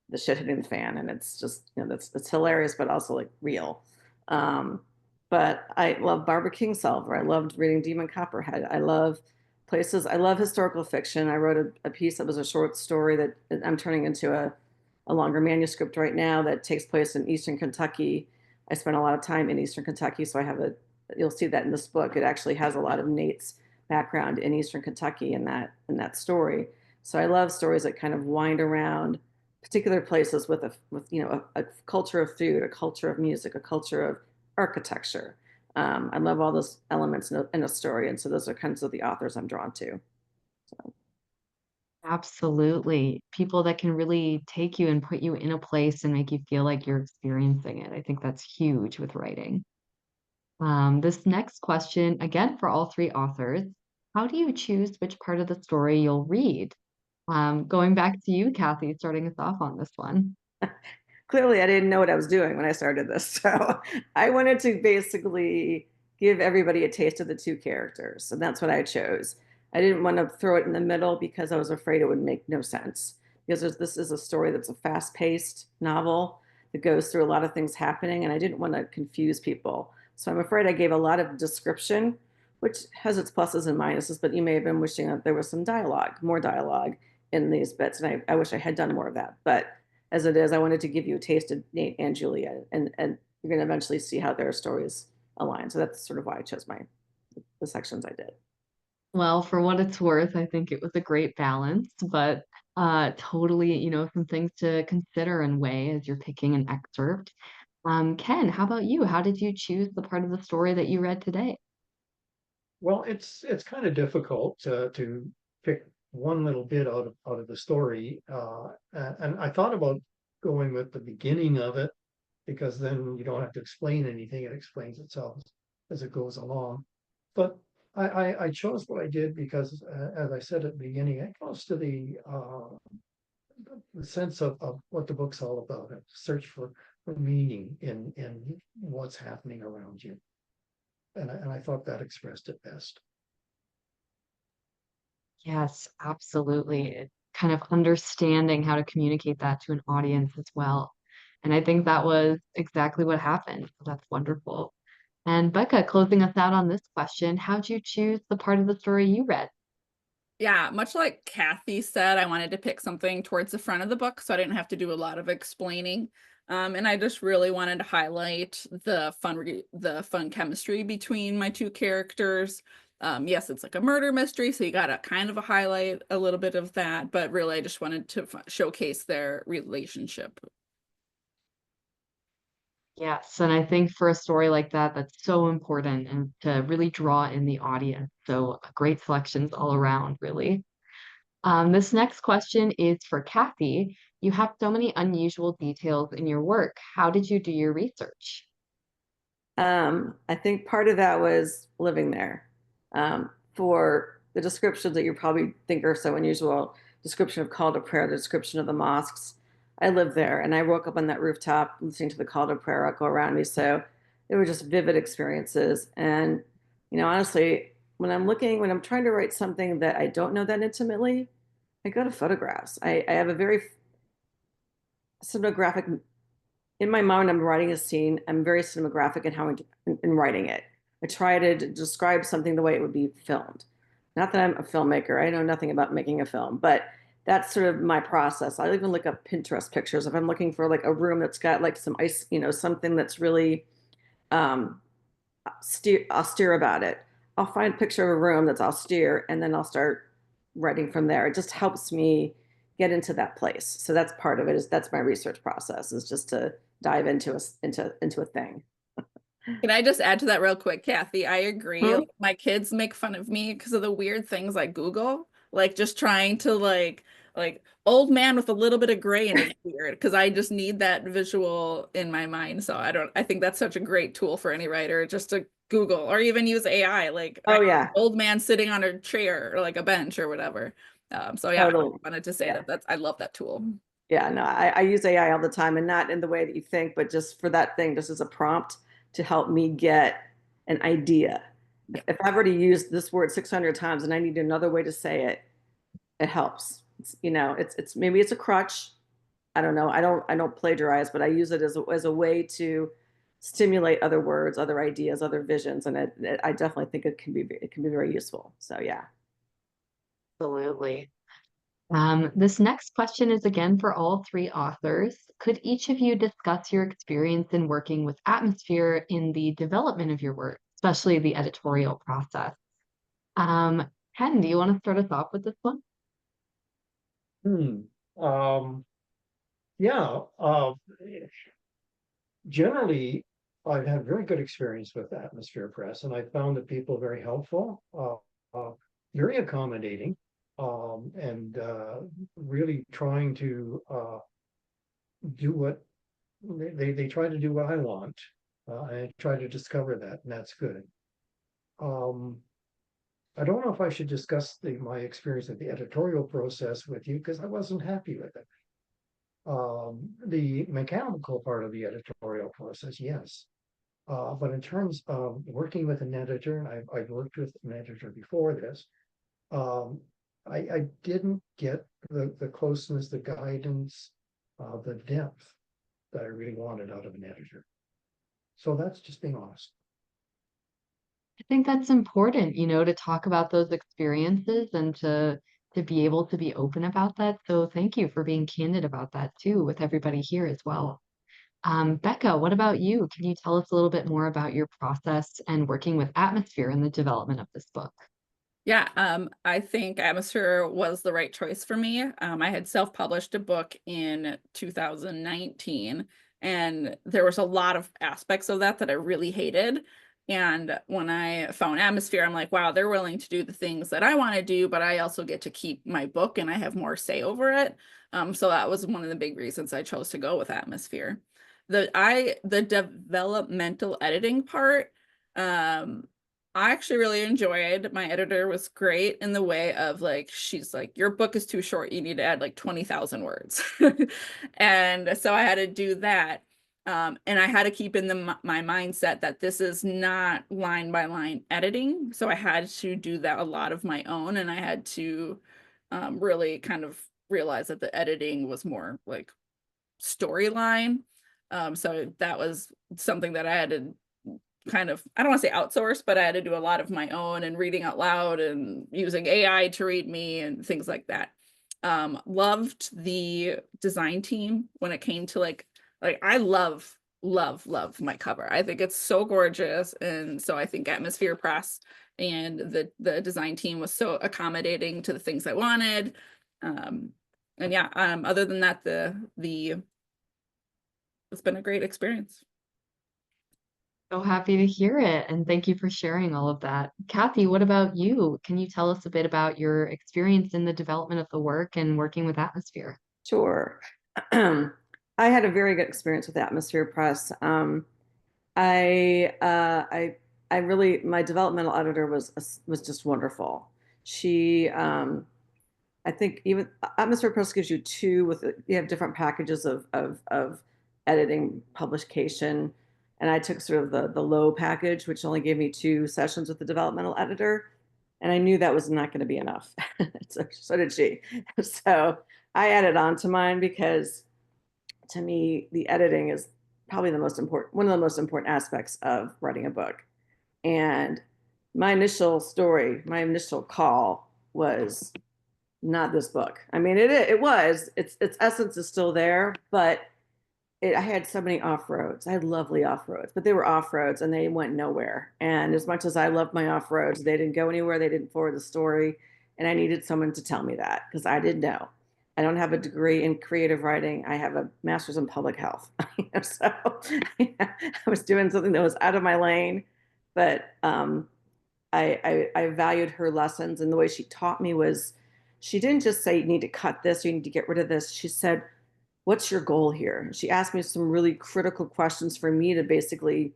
the shit hitting the fan, and it's just it's hilarious, but also like real. Um, but I love Barbara Kingsolver. I loved reading Demon Copperhead. I love places. I love historical fiction. I wrote a piece that was a short story that I'm turning into a longer manuscript right now that takes place in Eastern Kentucky. I spent a lot of time in Eastern Kentucky, so I have you'll see that in this book. It actually has a lot of Nate's background in Eastern Kentucky in that story. So I love stories that kind of wind around particular places with a culture of food, a culture of music, a culture of architecture. I love all those elements in a story, and so those are kinds of the authors I'm drawn to. So. Absolutely. People that can really take you and put you in a place and make you feel like you're experiencing it. I think that's huge with writing. This next question, again for all three authors, how do you choose which part of the story you'll read? Going back to you, Cathy, starting us off on this one. Clearly I didn't know what I was doing when I started this. So I wanted to basically give everybody a taste of the two characters. And that's what I chose. I didn't want to throw it in the middle because I was afraid it would make no sense. Because this is a story that's a fast paced novel that goes through a lot of things happening. And I didn't want to confuse people. So I'm afraid I gave a lot of description, which has its pluses and minuses, but you may have been wishing that there was some dialogue, more dialogue in these bits. And I wish I had done more of that. But as it is, I wanted to give you a taste of Nate and Julia, and you're going to eventually see how their stories align. So that's sort of why I chose the sections I did. Well, for what it's worth, I think it was a great balance, but totally, some things to consider and weigh as you're picking an excerpt. Ken, how about you? How did you choose the part of the story that you read today? Well, it's kind of difficult to pick one little bit out of the story, and I thought about going with the beginning of it because then you don't have to explain anything; it explains itself as it goes along. But I chose what I did because, as I said at the beginning, it goes to the sense of what the book's all about, a search for meaning in what's happening around you. And I thought that expressed it best. Yes, absolutely. Kind of understanding how to communicate that to an audience as well. And I think that was exactly what happened. So that's wonderful. And Becca, closing us out on this question, how'd you choose the part of the story you read? Yeah, much like Cathy said, I wanted to pick something towards the front of the book so I didn't have to do a lot of explaining. And I just really wanted to highlight the fun chemistry between my two characters. Yes, it's like a murder mystery, so you gotta kind of highlight a little bit of that, but really I just wanted to showcase their relationship. Yes, and I think for a story like that, that's so important and to really draw in the audience. So great selections all around, really. This next question is for Cathy. You have so many unusual details in your work. How did you do your research? I think part of that was living there. For the descriptions that you probably think are so unusual, description of call to prayer, the description of the mosques. I lived there and I woke up on that rooftop listening to the call to prayer echo around me. So they were just vivid experiences. And, honestly, when I'm trying to write something that I don't know that intimately, I go to photographs. I have a very cinematographic in my mind. I'm writing a scene. I'm very cinematographic in how in writing it. I try to describe something the way it would be filmed. Not that I'm a filmmaker. I know nothing about making a film, but that's sort of my process. I even look up Pinterest pictures if I'm looking for like a room that's got like some ice, something that's really um, austere about it. I'll find a picture of a room that's austere, and then I'll start writing from there. It just helps me get into that place. So that's part of it. That's my research process, is just to dive into a thing. Can I just add to that real quick, Kathy? I agree. Hmm? Like, my kids make fun of me because of the weird things I Google, like just trying to like old man with a little bit of gray in his beard because I just need that visual in my mind. So I think that's such a great tool for any writer just to Google or even use AI, like Oh yeah, old man sitting on a chair or like a bench or whatever. So yeah, I totally. wanted to say Yeah. that I love that tool. Yeah, no, I use AI all the time, and not in the way that you think, but just for that thing, just as a prompt to help me get an idea. Yeah. If I've already used this word 600 times and I need another way to say it, it helps. It's maybe it's a crutch. I don't know. I don't plagiarize, but I use it as a way to stimulate other words, other ideas, other visions, and I definitely think it can be very useful. So yeah. Absolutely. This next question is again for all three authors. Could each of you discuss your experience in working with atmosphere in the development of your work, especially the editorial process? Um, Ken, do you want to start us off with this one? Hmm. Yeah, generally, I've had very good experience with Atmosphere Press, and I found that people are very helpful, very accommodating, and really trying to do what they try to do what I want. I try to discover that, and that's good. Um, I don't know if I should discuss my experience of the editorial process with you because I wasn't happy with it. The mechanical part of the editorial process, yes. But in terms of working with an editor, and I've worked with an editor before this, um, I didn't get the closeness, the guidance, the depth that I really wanted out of an editor. So that's just being honest. I think that's important, to talk about those experiences and to be able to be open about that. So thank you for being candid about that too with everybody here as well. Becca, what about you? Can you tell us a little bit more about your process and working with atmosphere in the development of this book? Yeah, I think Atmosphere was the right choice for me. I had self-published a book in 2019, and there was a lot of aspects of that I really hated. And when I found Atmosphere, I'm like, wow, they're willing to do the things that I want to do, but I also get to keep my book and I have more say over it. So that was one of the big reasons I chose to go with Atmosphere. The developmental editing part, I actually really enjoyed. My editor was great in the way of like, she's like, your book is too short. You need to add like 20,000 words. And so I had to do that. And I had to keep in my mindset that this is not line by line editing. So I had to do that a lot of my own. And I had to really kind of realize that the editing was more like storyline. So that was something that I had to kind of, I don't want to say outsource, but I had to do a lot of my own and reading out loud and using AI to read me and things like that. Loved the design team when it came to like I love my cover. I think it's so gorgeous. And so I think Atmosphere Press and the design team was so accommodating to the things I wanted. And yeah, other than that, it's been a great experience. So happy to hear it, and thank you for sharing all of that. Kathy, what about you? Can you tell us a bit about your experience in the development of the work and working with Atmosphere? Sure. I had a very good experience with Atmosphere Press. I really, my developmental editor was just wonderful. She, I think even Atmosphere Press gives you you have different packages of editing publication, and I took sort of the low package, which only gave me 2 sessions with the developmental editor, and I knew that was not going to be enough. So did she. So I added on to mine because to me, the editing is probably one of the most important aspects of writing a book. And my my initial call was not this book. I mean, it was, its essence is still there, but I had so many off-roads. I had lovely off-roads, but they were off-roads and they went nowhere. And as much as I loved my off-roads, they didn't go anywhere. They didn't forward the story. And I needed someone to tell me that because I didn't know. I don't have a degree in creative writing. I have a master's in public health. So I was doing something that was out of my lane, but I valued her lessons, and the way she taught me was she didn't just say, you need to cut this, you need to get rid of this. She said, what's your goal here? She asked me some really critical questions for me to basically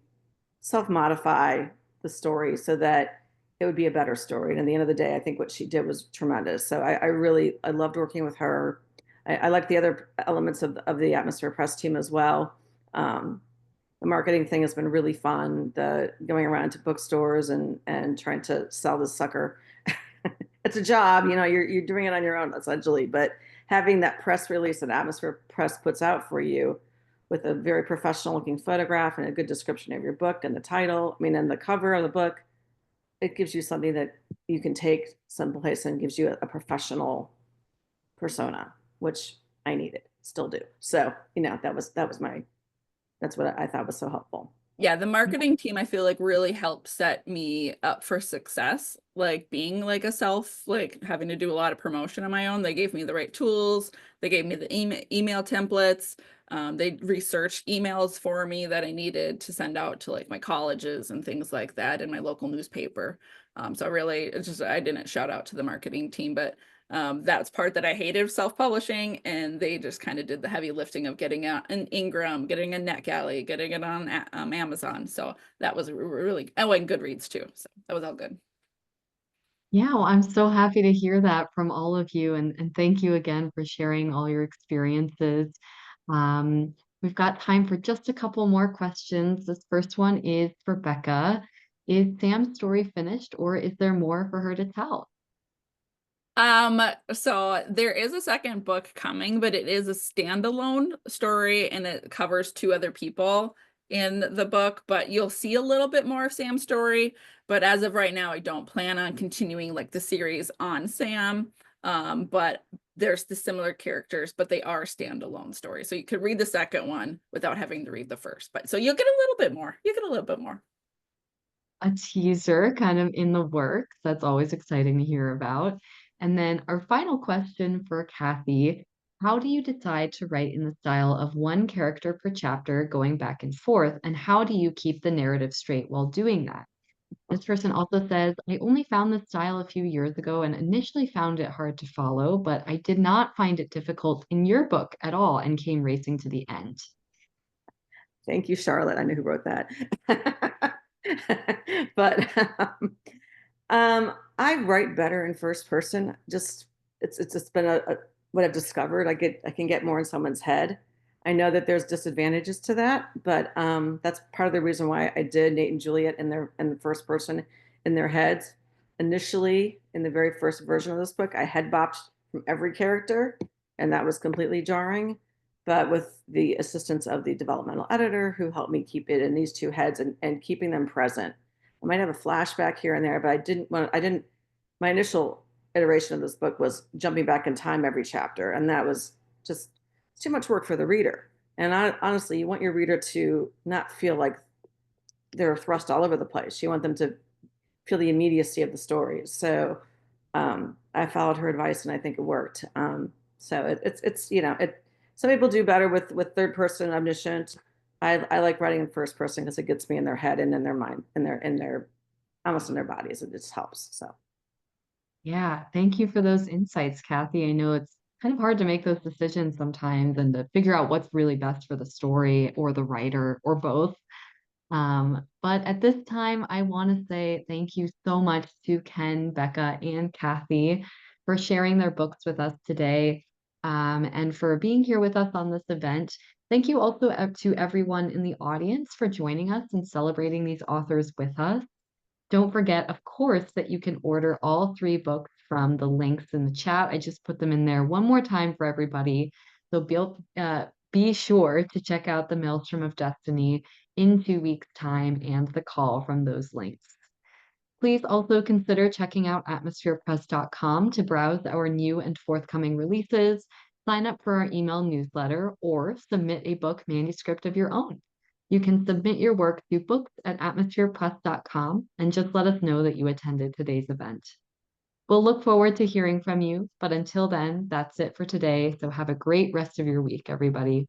self-modify the story so that it would be a better story. And at the end of the day, I think what she did was tremendous. So I loved working with her. I like the other elements of the Atmosphere Press team as well. The marketing thing has been really fun. The going around to bookstores and trying to sell this sucker. It's a job, you're doing it on your own essentially, but having that press release that Atmosphere Press puts out for you with a very professional looking photograph and a good description of your book and the title, and the cover of the book, it gives you something that you can take someplace and gives you a professional persona, which I needed, still do. So, that's what I thought was so helpful. Yeah, the marketing team, I feel like really helped set me up for success. Like being like having to do a lot of promotion on my own. They gave me the right tools. They gave me the email templates. They researched emails for me that I needed to send out to like my colleges and things like that in my local newspaper. So I didn't shout out to the marketing team, but that's part that I hated self-publishing, and they just kind of did the heavy lifting of getting out an Ingram, getting a NetGalley, getting it on Amazon. So that was really, and Goodreads too. So that was all good. Yeah, well, I'm so happy to hear that from all of you, and thank you again for sharing all your experiences. We've got time for just a couple more questions. This first one is for Becca. Is Sam's story finished, or is there more for her to tell? So there is a second book coming, but it is a standalone story and it covers two other people in the book, but you'll see a little bit more of Sam's story. But as of right now, I don't plan on continuing like the series on Sam. But there's the similar characters, but they are standalone stories. So you could read the second one without having to read the first. But so you'll get a little bit more. You get a little bit more. A teaser kind of in the works. That's always exciting to hear about. And then our final question for Cathy, how do you decide to write in the style of one character per chapter going back and forth? And how do you keep the narrative straight while doing that? This person also says, I only found this style a few years ago and initially found it hard to follow, but I did not find it difficult in your book at all and came racing to the end. Thank you, Charlotte. I know who wrote that. But I write better in first person. Just it's just been what I've discovered. I can get more in someone's head. I know that there's disadvantages to that, but that's part of the reason why I did Nate and Juliet in the first person in their heads. Initially, in the very first version of this book, I head bopped from every character, and that was completely jarring. But with the assistance of the developmental editor who helped me keep it in these two heads and keeping them present. I might have a flashback here and there, but my initial iteration of this book was jumping back in time every chapter. And that was just too much work for the reader. And honestly, you want your reader to not feel like they're thrust all over the place. You want them to feel the immediacy of the story. So I followed her advice and I think it worked. So some people do better with third person omniscient. I like writing in first person because it gets me in their head and in their mind, in their almost in their bodies. It just helps. So Yeah, thank you for those insights, Cathy. I know it's kind of hard to make those decisions sometimes and to figure out what's really best for the story or the writer or both. But at this time, I want to say thank you so much to Ken, Becca, and Cathy for sharing their books with us today, and for being here with us on this event. Thank you also to everyone in the audience for joining us and celebrating these authors with us. Don't forget, of course, that you can order all three books from the links in the chat. I just put them in there one more time for everybody. So be sure to check out the Maelstrom of Destiny in 2 weeks' time and the call from those links. Please also consider checking out atmospherepress.com to browse our new and forthcoming releases, sign up for our email newsletter, or submit a book manuscript of your own. You can submit your work to books@atmospherepress.com and just let us know that you attended today's event. We'll look forward to hearing from you, but until then, that's it for today. So have a great rest of your week, everybody.